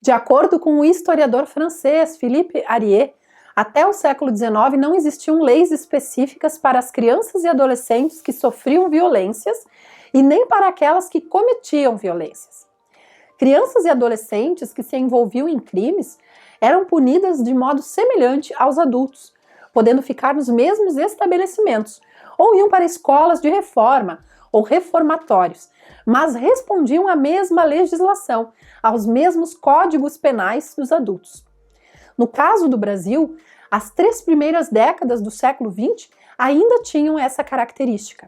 De acordo com o historiador francês Philippe Arié, até o século XIX não existiam leis específicas para as crianças e adolescentes que sofriam violências e nem para aquelas que cometiam violências. Crianças e adolescentes que se envolviam em crimes eram punidas de modo semelhante aos adultos, podendo ficar nos mesmos estabelecimentos, ou iam para escolas de reforma ou reformatórios, mas respondiam à mesma legislação, aos mesmos códigos penais dos adultos. No caso do Brasil, as 3 primeiras décadas do século XX ainda tinham essa característica.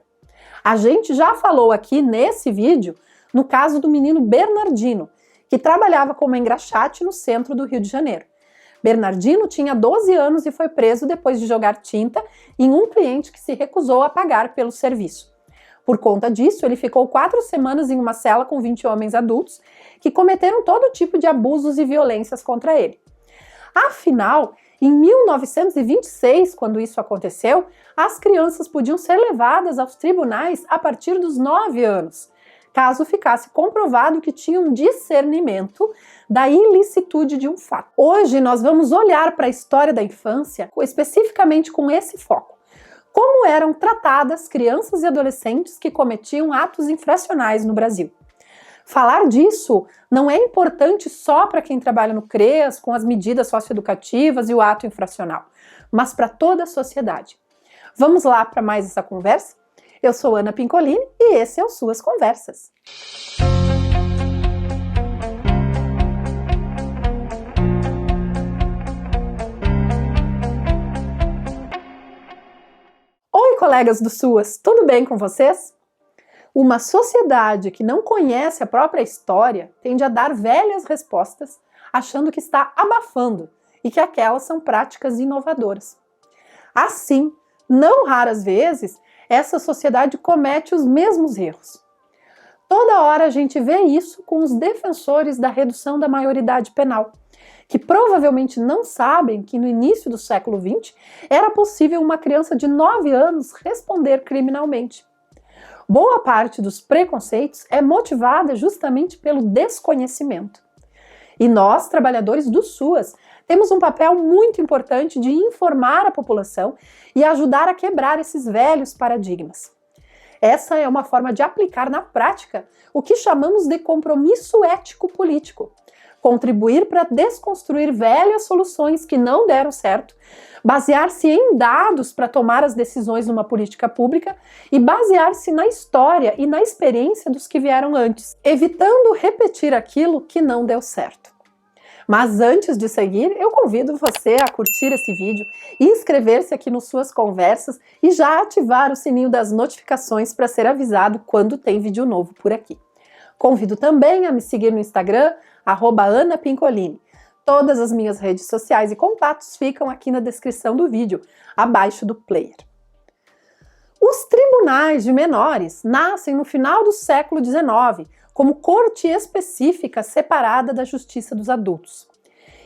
A gente já falou aqui nesse vídeo no caso do menino Bernardino, que trabalhava como engraxate no centro do Rio de Janeiro. Bernardino tinha 12 anos e foi preso depois de jogar tinta em um cliente que se recusou a pagar pelo serviço. Por conta disso, ele ficou 4 semanas em uma cela com 20 homens adultos que cometeram todo tipo de abusos e violências contra ele. Afinal, em 1926, quando isso aconteceu, as crianças podiam ser levadas aos tribunais a partir dos 9 anos, caso ficasse comprovado que tinham discernimento da ilicitude de um fato. Hoje nós vamos olhar para a história da infância especificamente com esse foco. Como eram tratadas crianças e adolescentes que cometiam atos infracionais no Brasil. Falar disso não é importante só para quem trabalha no CREAS, com as medidas socioeducativas e o ato infracional, mas para toda a sociedade. Vamos lá para mais essa conversa? Eu sou Ana Pincolini e esse é o Suas Conversas. Oi, colegas do Suas, tudo bem com vocês? Uma sociedade que não conhece a própria história tende a dar velhas respostas, achando que está abafando e que aquelas são práticas inovadoras. Assim, não raras vezes, essa sociedade comete os mesmos erros. Toda hora a gente vê isso com os defensores da redução da maioridade penal, que provavelmente não sabem que no início do século XX era possível uma criança de 9 anos responder criminalmente. Boa parte dos preconceitos é motivada justamente pelo desconhecimento. E nós, trabalhadores do SUAS, temos um papel muito importante de informar a população e ajudar a quebrar esses velhos paradigmas. Essa é uma forma de aplicar na prática o que chamamos de compromisso ético-político. Contribuir para desconstruir velhas soluções que não deram certo, basear-se em dados para tomar as decisões numa política pública e basear-se na história e na experiência dos que vieram antes, evitando repetir aquilo que não deu certo. Mas antes de seguir, eu convido você a curtir esse vídeo, inscrever-se aqui nos Suas Conversas e já ativar o sininho das notificações para ser avisado quando tem vídeo novo por aqui. Convido também a me seguir no Instagram, @AnaPincolini. Todas as minhas redes sociais e contatos ficam aqui na descrição do vídeo, abaixo do player. Os tribunais de menores nascem no final do século XIX, como corte específica separada da justiça dos adultos.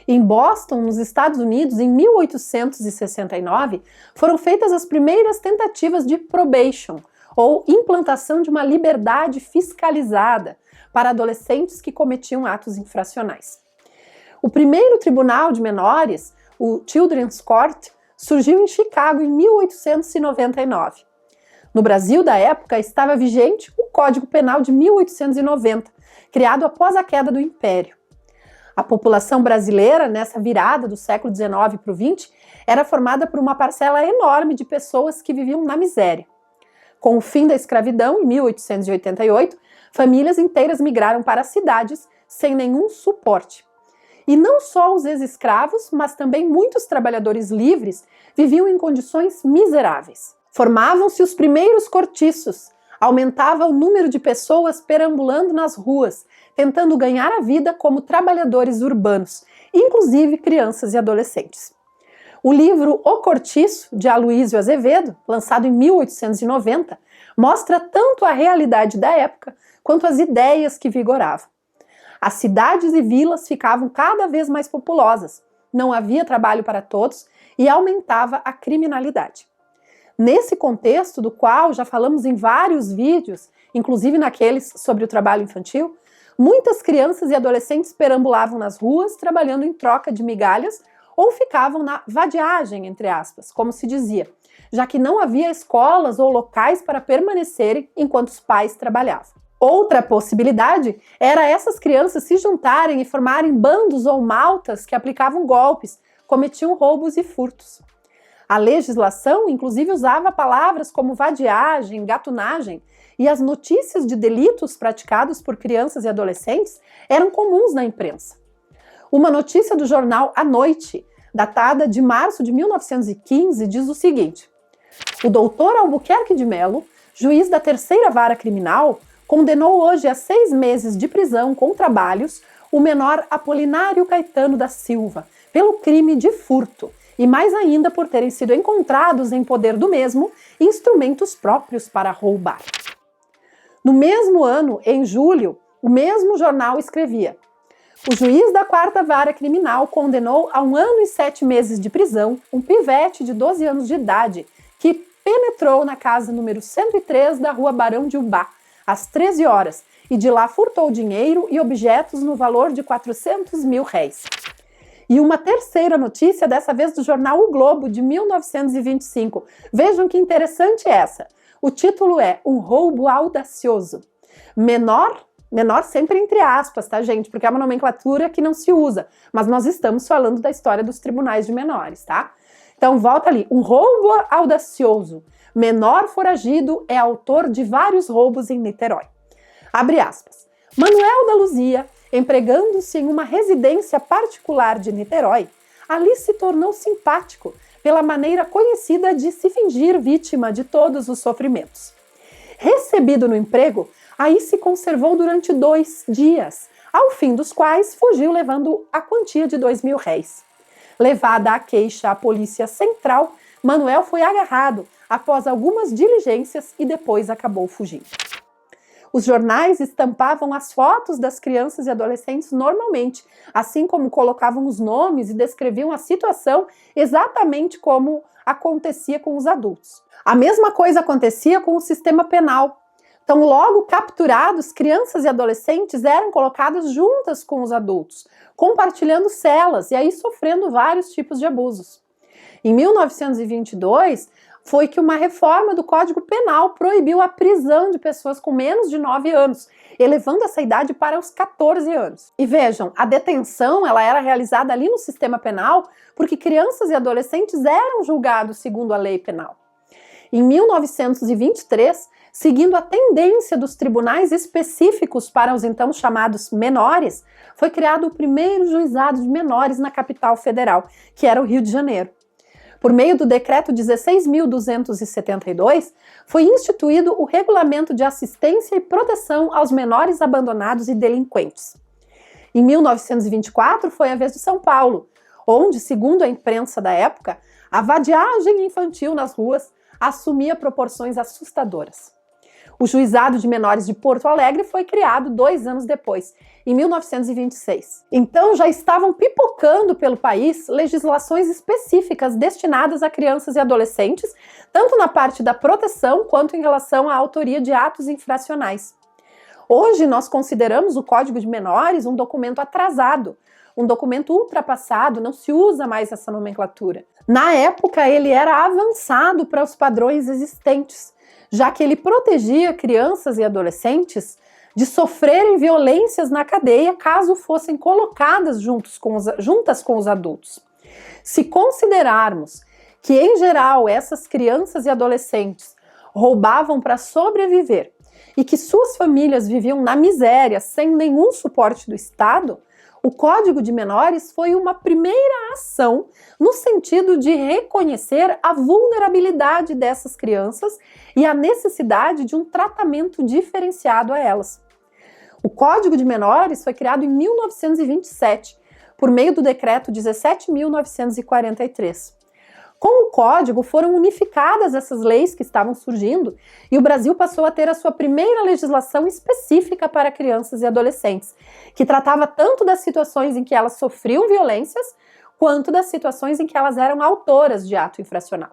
Em Boston, nos Estados Unidos, em 1869, foram feitas as primeiras tentativas de probation, ou implantação de uma liberdade fiscalizada para adolescentes que cometiam atos infracionais. O primeiro tribunal de menores, o Children's Court, surgiu em Chicago em 1899. No Brasil da época estava vigente o Código Penal de 1890, criado após a queda do Império. A população brasileira, nessa virada do século XIX para o XX, era formada por uma parcela enorme de pessoas que viviam na miséria. Com o fim da escravidão, em 1888, famílias inteiras migraram para as cidades sem nenhum suporte. E não só os ex-escravos, mas também muitos trabalhadores livres viviam em condições miseráveis. Formavam-se os primeiros cortiços, aumentava o número de pessoas perambulando nas ruas, tentando ganhar a vida como trabalhadores urbanos, inclusive crianças e adolescentes. O livro O Cortiço, de Aloísio Azevedo, lançado em 1890, mostra tanto a realidade da época quanto as ideias que vigoravam. As cidades e vilas ficavam cada vez mais populosas, não havia trabalho para todos e aumentava a criminalidade. Nesse contexto, do qual já falamos em vários vídeos, inclusive naqueles sobre o trabalho infantil, Muitas crianças e adolescentes perambulavam nas ruas, trabalhando em troca de migalhas, ou ficavam na vadiagem, entre aspas, como se dizia, já que não havia escolas ou locais para permanecerem enquanto os pais trabalhavam. Outra possibilidade era essas crianças se juntarem e formarem bandos ou maltas que aplicavam golpes, cometiam roubos e furtos. A legislação, inclusive, usava palavras como vadiagem, gatunagem, e as notícias de delitos praticados por crianças e adolescentes eram comuns na imprensa. Uma notícia do jornal A Noite, datada de março de 1915, diz o seguinte: o doutor Albuquerque de Melo, juiz da terceira vara criminal, condenou hoje a 6 meses de prisão com trabalhos o menor Apolinário Caetano da Silva, pelo crime de furto, e mais ainda por terem sido encontrados em poder do mesmo instrumentos próprios para roubar. No mesmo ano, em julho, o mesmo jornal escrevia: o juiz da 4ª Vara Criminal condenou a 1 ano e 7 meses de prisão um pivete de 12 anos de idade que penetrou na casa número 103 da rua Barão de Ubá, às 13 horas, e de lá furtou dinheiro e objetos no valor de 400 mil réis. E uma terceira notícia, dessa vez do jornal O Globo, de 1925. Vejam que interessante essa. O título é Um Roubo Audacioso. Menor sempre entre aspas, tá, gente? Porque é uma nomenclatura que não se usa. Mas nós estamos falando da história dos tribunais de menores, tá? Então, volta ali. Um roubo audacioso. Menor foragido é autor de vários roubos em Niterói. Abre aspas. Manuel da Luzia, empregando-se em uma residência particular de Niterói, ali se tornou simpático pela maneira conhecida de se fingir vítima de todos os sofrimentos. Recebido no emprego, aí se conservou durante 2 dias, ao fim dos quais fugiu levando a quantia de 2 mil réis. Levada a queixa à Polícia Central, Manuel foi agarrado após algumas diligências e depois acabou fugindo. Os jornais estampavam as fotos das crianças e adolescentes normalmente, assim como colocavam os nomes e descreviam a situação exatamente como acontecia com os adultos. A mesma coisa acontecia com o sistema penal. Então, logo capturados, crianças e adolescentes eram colocadas juntas com os adultos, compartilhando celas e aí sofrendo vários tipos de abusos. Em 1922, foi que uma reforma do Código Penal proibiu a prisão de pessoas com menos de 9 anos, elevando essa idade para os 14 anos. E vejam, a detenção ela era realizada ali no sistema penal porque crianças e adolescentes eram julgados segundo a lei penal. Em 1923, seguindo a tendência dos tribunais específicos para os então chamados menores, foi criado o primeiro juizado de menores na capital federal, que era o Rio de Janeiro. Por meio do decreto 16.272, foi instituído o Regulamento de Assistência e Proteção aos Menores Abandonados e Delinquentes. Em 1924, foi a vez de São Paulo, onde, segundo a imprensa da época, a vadiagem infantil nas ruas assumia proporções assustadoras. O Juizado de Menores de Porto Alegre foi criado 2 anos depois, em 1926. Então já estavam pipocando pelo país legislações específicas destinadas a crianças e adolescentes, tanto na parte da proteção quanto em relação à autoria de atos infracionais. Hoje nós consideramos o Código de Menores um documento atrasado, um documento ultrapassado, não se usa mais essa nomenclatura. Na época ele era avançado para os padrões existentes, já que ele protegia crianças e adolescentes de sofrerem violências na cadeia caso fossem colocadas juntas com os adultos. Se considerarmos que, em geral, essas crianças e adolescentes roubavam para sobreviver e que suas famílias viviam na miséria sem nenhum suporte do Estado, o Código de Menores foi uma primeira ação no sentido de reconhecer a vulnerabilidade dessas crianças e a necessidade de um tratamento diferenciado a elas. O Código de Menores foi criado em 1927, por meio do Decreto 17.943. Com o Código foram unificadas essas leis que estavam surgindo e o Brasil passou a ter a sua primeira legislação específica para crianças e adolescentes, que tratava tanto das situações em que elas sofriam violências, quanto das situações em que elas eram autoras de ato infracional.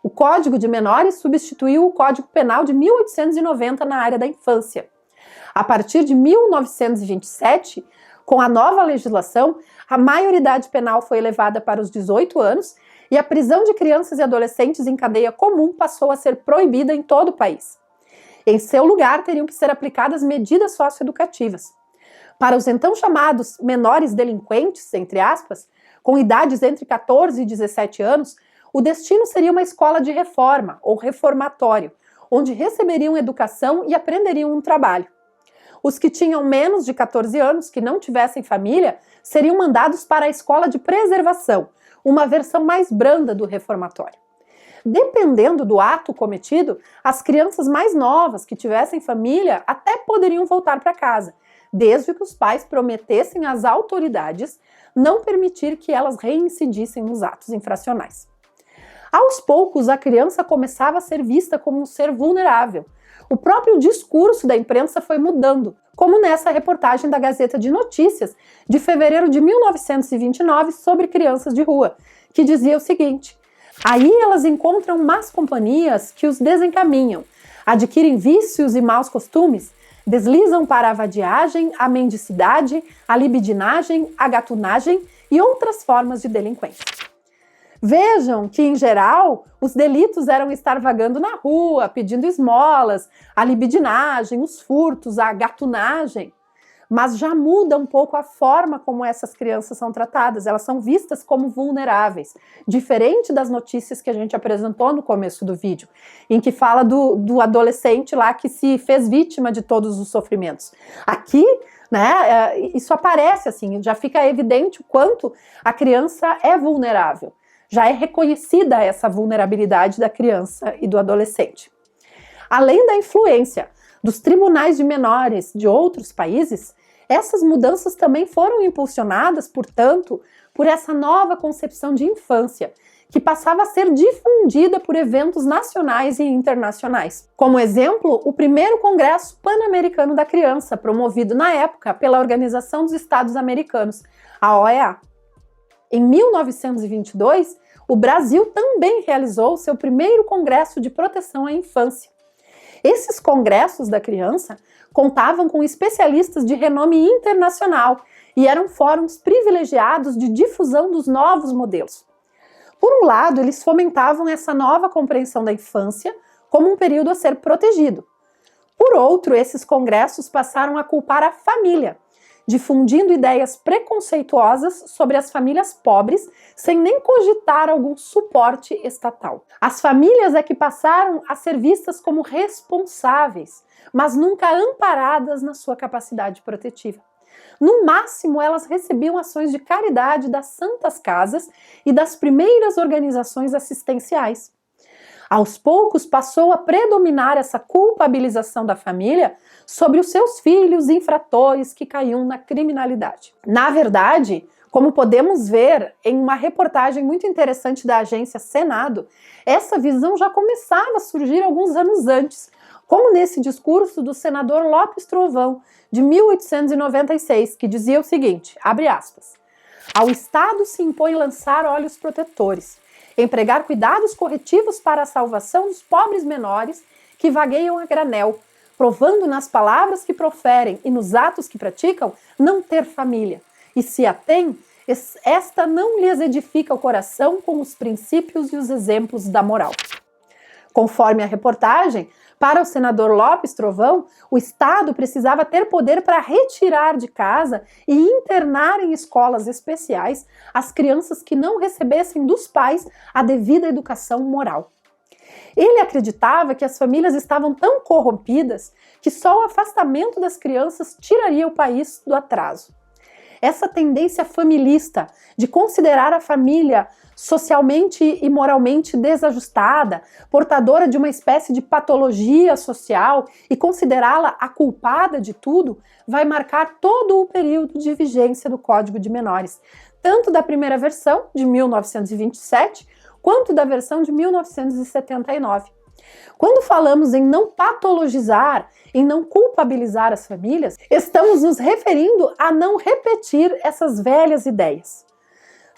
O Código de Menores substituiu o Código Penal de 1890 na área da infância. A partir de 1927, com a nova legislação, a maioridade penal foi elevada para os 18 anos e a prisão de crianças e adolescentes em cadeia comum passou a ser proibida em todo o país. Em seu lugar, teriam que ser aplicadas medidas socioeducativas. Para os então chamados menores delinquentes, entre aspas, com idades entre 14 e 17 anos, o destino seria uma escola de reforma ou reformatório, onde receberiam educação e aprenderiam um trabalho. Os que tinham menos de 14 anos, que não tivessem família, seriam mandados para a escola de preservação, uma versão mais branda do reformatório. Dependendo do ato cometido, as crianças mais novas que tivessem família até poderiam voltar para casa, desde que os pais prometessem às autoridades não permitir que elas reincidissem nos atos infracionais. Aos poucos, a criança começava a ser vista como um ser vulnerável. O próprio discurso da imprensa foi mudando, como nessa reportagem da Gazeta de Notícias de fevereiro de 1929 sobre crianças de rua, que dizia o seguinte: aí elas encontram más companhias que os desencaminham, adquirem vícios e maus costumes, deslizam para a vadiagem, a mendicidade, a libidinagem, a gatunagem e outras formas de delinquência. Vejam que, em geral, os delitos eram estar vagando na rua, pedindo esmolas, a libidinagem, os furtos, a gatunagem. Mas já muda um pouco a forma como essas crianças são tratadas. Elas são vistas como vulneráveis, diferente das notícias que a gente apresentou no começo do vídeo, em que fala do adolescente lá que se fez vítima de todos os sofrimentos. Aqui, né, isso aparece assim, já fica evidente o quanto a criança é vulnerável. Já é reconhecida essa vulnerabilidade da criança e do adolescente. Além da influência dos tribunais de menores de outros países, essas mudanças também foram impulsionadas, portanto, por essa nova concepção de infância, que passava a ser difundida por eventos nacionais e internacionais. Como exemplo, o primeiro Congresso Pan-Americano da Criança, promovido na época pela Organização dos Estados Americanos, a OEA. Em 1922, o Brasil também realizou seu primeiro Congresso de Proteção à Infância. Esses congressos da criança contavam com especialistas de renome internacional e eram fóruns privilegiados de difusão dos novos modelos. Por um lado, eles fomentavam essa nova compreensão da infância como um período a ser protegido. Por outro, esses congressos passaram a culpar a família, difundindo ideias preconceituosas sobre as famílias pobres, sem nem cogitar algum suporte estatal. As famílias é que passaram a ser vistas como responsáveis, mas nunca amparadas na sua capacidade protetiva. No máximo, elas recebiam ações de caridade das santas casas e das primeiras organizações assistenciais. Aos poucos, passou a predominar essa culpabilização da família sobre os seus filhos infratores que caíam na criminalidade. Na verdade, como podemos ver em uma reportagem muito interessante da agência Senado, essa visão já começava a surgir alguns anos antes, como nesse discurso do senador Lopes Trovão, de 1896, que dizia o seguinte, abre aspas, ao Estado se impõe lançar olhos protetores, empregar cuidados corretivos para a salvação dos pobres menores que vagueiam a granel, provando nas palavras que proferem e nos atos que praticam não ter família. E se a tem, esta não lhes edifica o coração com os princípios e os exemplos da moral. Conforme a reportagem, para o senador Lopes Trovão, o Estado precisava ter poder para retirar de casa e internar em escolas especiais as crianças que não recebessem dos pais a devida educação moral. Ele acreditava que as famílias estavam tão corrompidas que só o afastamento das crianças tiraria o país do atraso. Essa tendência familista de considerar a família socialmente e moralmente desajustada, portadora de uma espécie de patologia social e considerá-la a culpada de tudo, vai marcar todo o período de vigência do Código de Menores, tanto da primeira versão, de 1927, quanto da versão de 1979. Quando falamos em não patologizar, em não culpabilizar as famílias, estamos nos referindo a não repetir essas velhas ideias.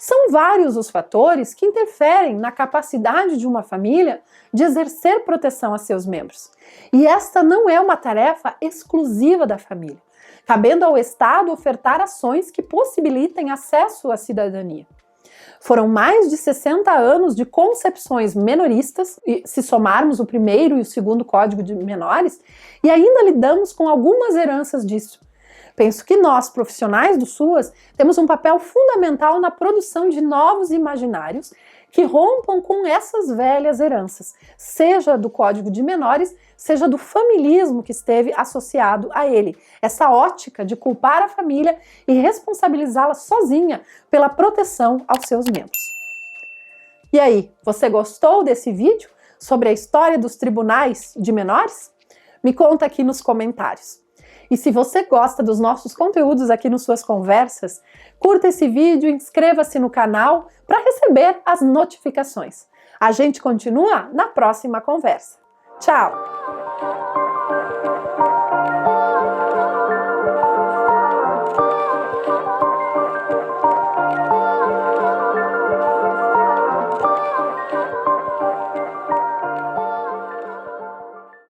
São vários os fatores que interferem na capacidade de uma família de exercer proteção a seus membros. E esta não é uma tarefa exclusiva da família, cabendo ao Estado ofertar ações que possibilitem acesso à cidadania. Foram mais de 60 anos de concepções menoristas, se somarmos o primeiro e o segundo Código de Menores, e ainda lidamos com algumas heranças disso. Penso que nós, profissionais do SUAS, temos um papel fundamental na produção de novos imaginários que rompam com essas velhas heranças, seja do Código de Menores, seja do familismo que esteve associado a ele, essa ótica de culpar a família e responsabilizá-la sozinha pela proteção aos seus membros. E aí, você gostou desse vídeo sobre a história dos tribunais de menores? Me conta aqui nos comentários. E se você gosta dos nossos conteúdos aqui no Suas Conversas, curta esse vídeo e inscreva-se no canal para receber as notificações. A gente continua na próxima conversa. Tchau!